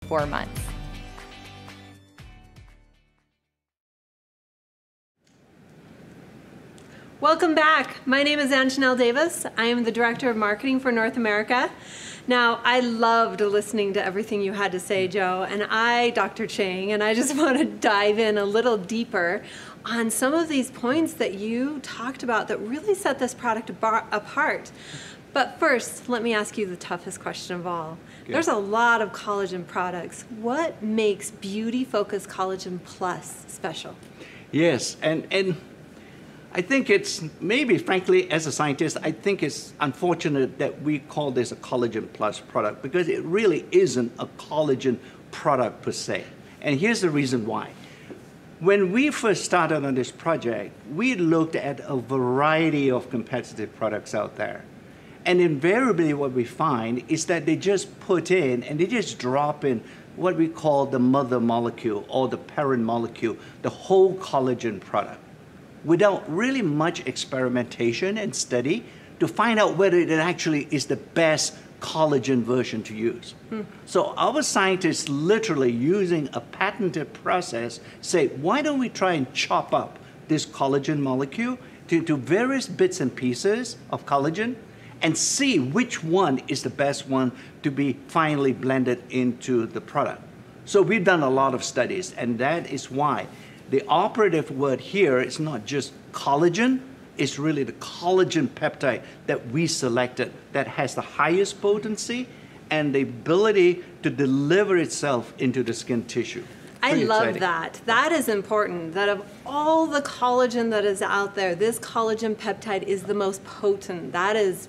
4 months. Welcome back. My name is Anjanelle Davis. I am the Director of Marketing for North America. Now, I loved listening to everything you had to say, Joe, and Dr. Chang, and I just want to dive in a little deeper on some of these points that you talked about that really set this product apart. But first, let me ask you the toughest question of all. Okay. There's a lot of collagen products. What makes Beauty Focus Collagen Plus special? Yes, and I think it's maybe, frankly, as a scientist, I think it's unfortunate that we call this a collagen plus product because it really isn't a collagen product per se. And here's the reason why. When we first started on this project, we looked at a variety of competitive products out there. And invariably what we find is that they just put in and they just drop in what we call the mother molecule or the parent molecule, the whole collagen product, without really much experimentation and study to find out whether it actually is the best collagen version to use. So our scientists literally using a patented process say, why don't we try and chop up this collagen molecule to various bits and pieces of collagen and see which one is the best one to be finally blended into the product. So we've done a lot of studies, and that is why the operative word here is not just collagen, it's really the collagen peptide that we selected that has the highest potency and the ability to deliver itself into the skin tissue. I Pretty love exciting. that. That is important, that of all the collagen that is out there, this collagen peptide is the most potent. That is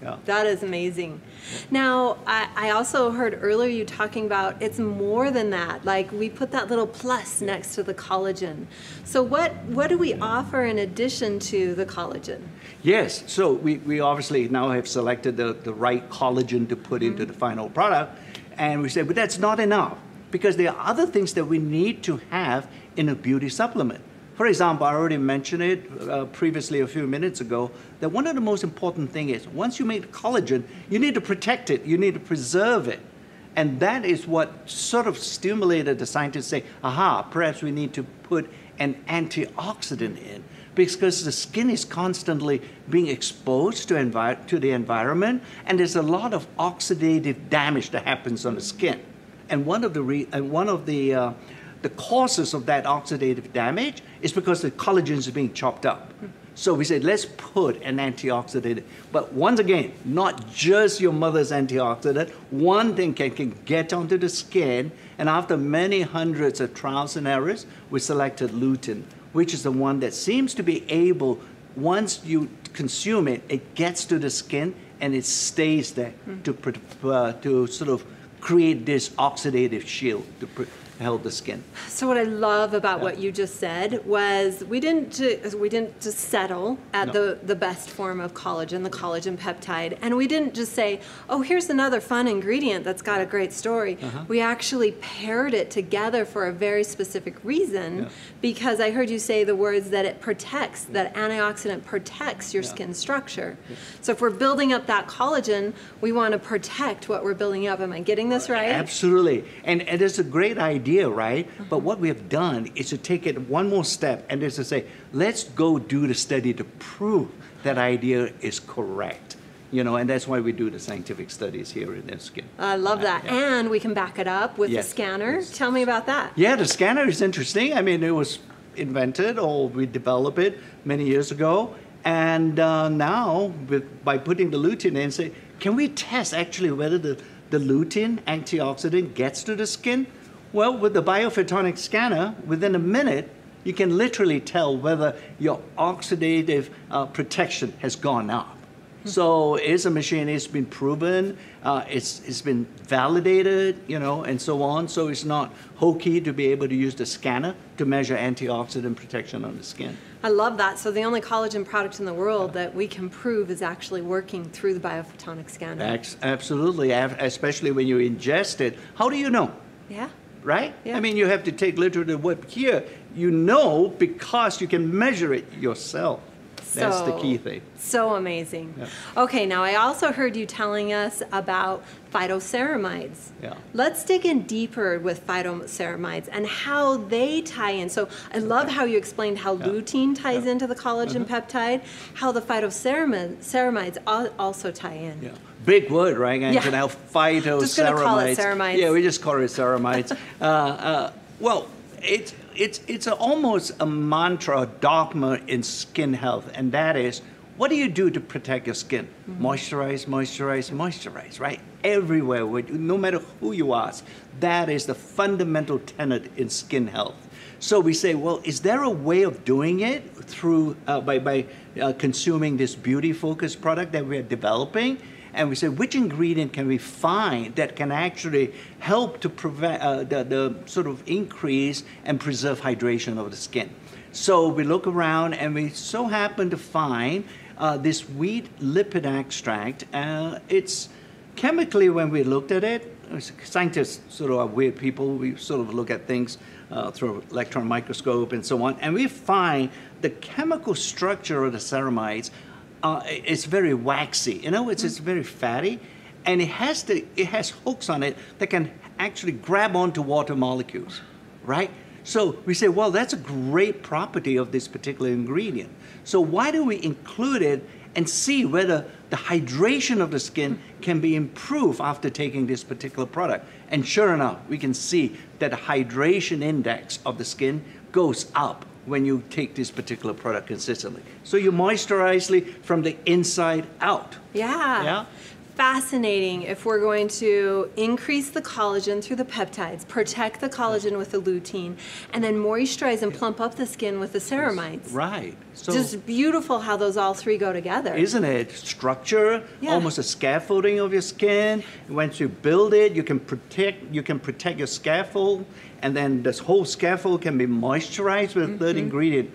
amazing. Now, I also heard earlier you talking about it's more than that. Like we put that little plus next to the collagen. So what do we offer in addition to the collagen? Yes, so we obviously now have selected the right collagen to put into the final product, and we said, but that's not enough, because there are other things that we need to have in a beauty supplement. For example, I already mentioned it previously a few minutes ago, that one of the most important things is once you make collagen, you need to protect it, you need to preserve it. And that is what sort of stimulated the scientists to say, aha, perhaps we need to put an antioxidant in, because the skin is constantly being exposed to the environment, and there's a lot of oxidative damage that happens on the skin. And one of the causes of that oxidative damage is because the collagen is being chopped up. So we said, let's put an antioxidant. But once again, not just your mother's antioxidant. One thing can get onto the skin. And after many hundreds of trials and errors, we selected lutein, which is the one that seems to be able, once you consume it, it gets to the skin and it stays there to sort of create this oxidative shield to help the skin. So what I love about what you just said was we didn't just settle at the best form of collagen, the collagen peptide, and we didn't just say, oh, here's another fun ingredient that's got a great story. We actually paired it together for a very specific reason, because I heard you say the words that it protects, that antioxidant protects your skin structure. So if we're building up that collagen, we want to protect what we're building up. Am I getting this right? Absolutely. And it's a great idea, right? But what we have done is to take it one more step and is to say, let's go do the study to prove that idea is correct. You know, and that's why we do the scientific studies here in Nu Skin. I love that. And we can back it up with the scanner. Tell me about that. Yeah, the scanner is interesting. I mean, it was invented, or we developed it many years ago. And now, by putting the lutein in, say, can we test actually whether the lutein antioxidant gets to the skin? Well, with the biophotonic scanner, within a minute, you can literally tell whether your oxidative protection has gone up. So it's a machine, it's been proven, it's been validated, you know, and so on. So it's not hokey to be able to use the scanner to measure antioxidant protection on the skin. I love that. So the only collagen product in the world that we can prove is actually working through the biophotonic scanner. Absolutely, especially when you ingest it. How do you know? Yeah. Right? Yeah. I mean, you have to take literally the word here. You know because you can measure it yourself. That's the key thing. So amazing. Yeah. Okay, now I also heard you telling us about phytoceramides. Yeah. Let's dig in deeper with phytoceramides and how they tie in. So I love how you explained how lutein ties into the collagen peptide, how the phytoceramides also tie in. Yeah. Big word, right? And now phytoceramides. Just gonna call it ceramides. Yeah, we just call it ceramides. Well, it's almost a mantra, a dogma in skin health, and that is, what do you do to protect your skin? Moisturize, moisturize, moisturize, right? Everywhere, no matter who you ask, that is the fundamental tenet in skin health. So we say, well, is there a way of doing it through by consuming this beauty-focused product that we are developing? And we say, which ingredient can we find that can actually help to prevent the sort of increase and preserve hydration of the skin? So we look around and we so happen to find this wheat lipid extract. It's chemically, when we looked at it, scientists sort of are weird people. We sort of look at things through electron microscope and so on. And we find the chemical structure of the ceramides it's very waxy, you know, it's very fatty, and it has hooks on it that can actually grab onto water molecules, right? So we say, well, that's a great property of this particular ingredient. So why do we include it and see whether the hydration of the skin can be improved after taking this particular product? And sure enough, we can see that the hydration index of the skin goes up when you take this particular product consistently. So you moisturize from the inside out. Yeah. Fascinating. If we're going to increase the collagen through the peptides, protect the collagen with the lutein, and then moisturize and plump up the skin with the ceramides. Right. So just beautiful how those all three go together. Isn't it? Structure, almost a scaffolding of your skin. Once you build it, you can protect your scaffold, and then this whole scaffold can be moisturized with a third ingredient.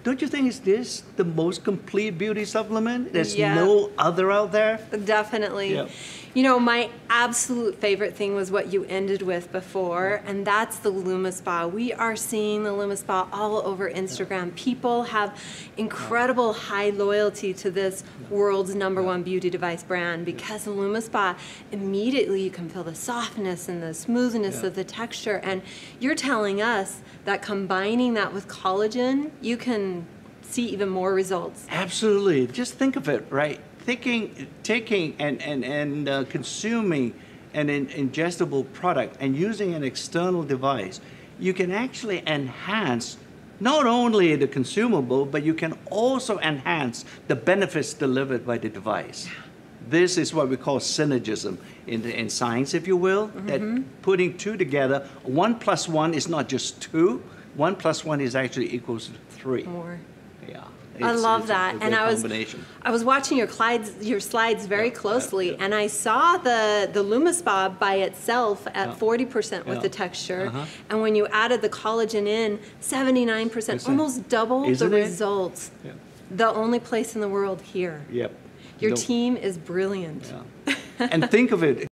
Don't you think is this the most complete beauty supplement? There's no other out there? Definitely. Yep. You know, my absolute favorite thing was what you ended with before, and that's the LumiSpa. We are seeing the LumiSpa all over Instagram. People have incredible high loyalty to this world's #1 beauty device brand because the LumiSpa, immediately you can feel the softness and the smoothness of the texture, and you're telling us that combining that with collagen, you can see even more results. Absolutely. Just think of it, right? Taking and consuming an ingestible product and using an external device, you can actually enhance not only the consumable, but you can also enhance the benefits delivered by the device. This is what we call synergism in science, if you will, that putting two together, 1 + 1 is not just 2, 1 + 1 is actually equals to 3. More. Yeah. I love that. And I was watching your slides very closely, and I saw the LumiSpa by itself at 40% with the texture, and when you added the collagen in, 79%, almost double the results. Yeah. The only place in the world here. Yep. Your team is brilliant. Yeah. And think of it.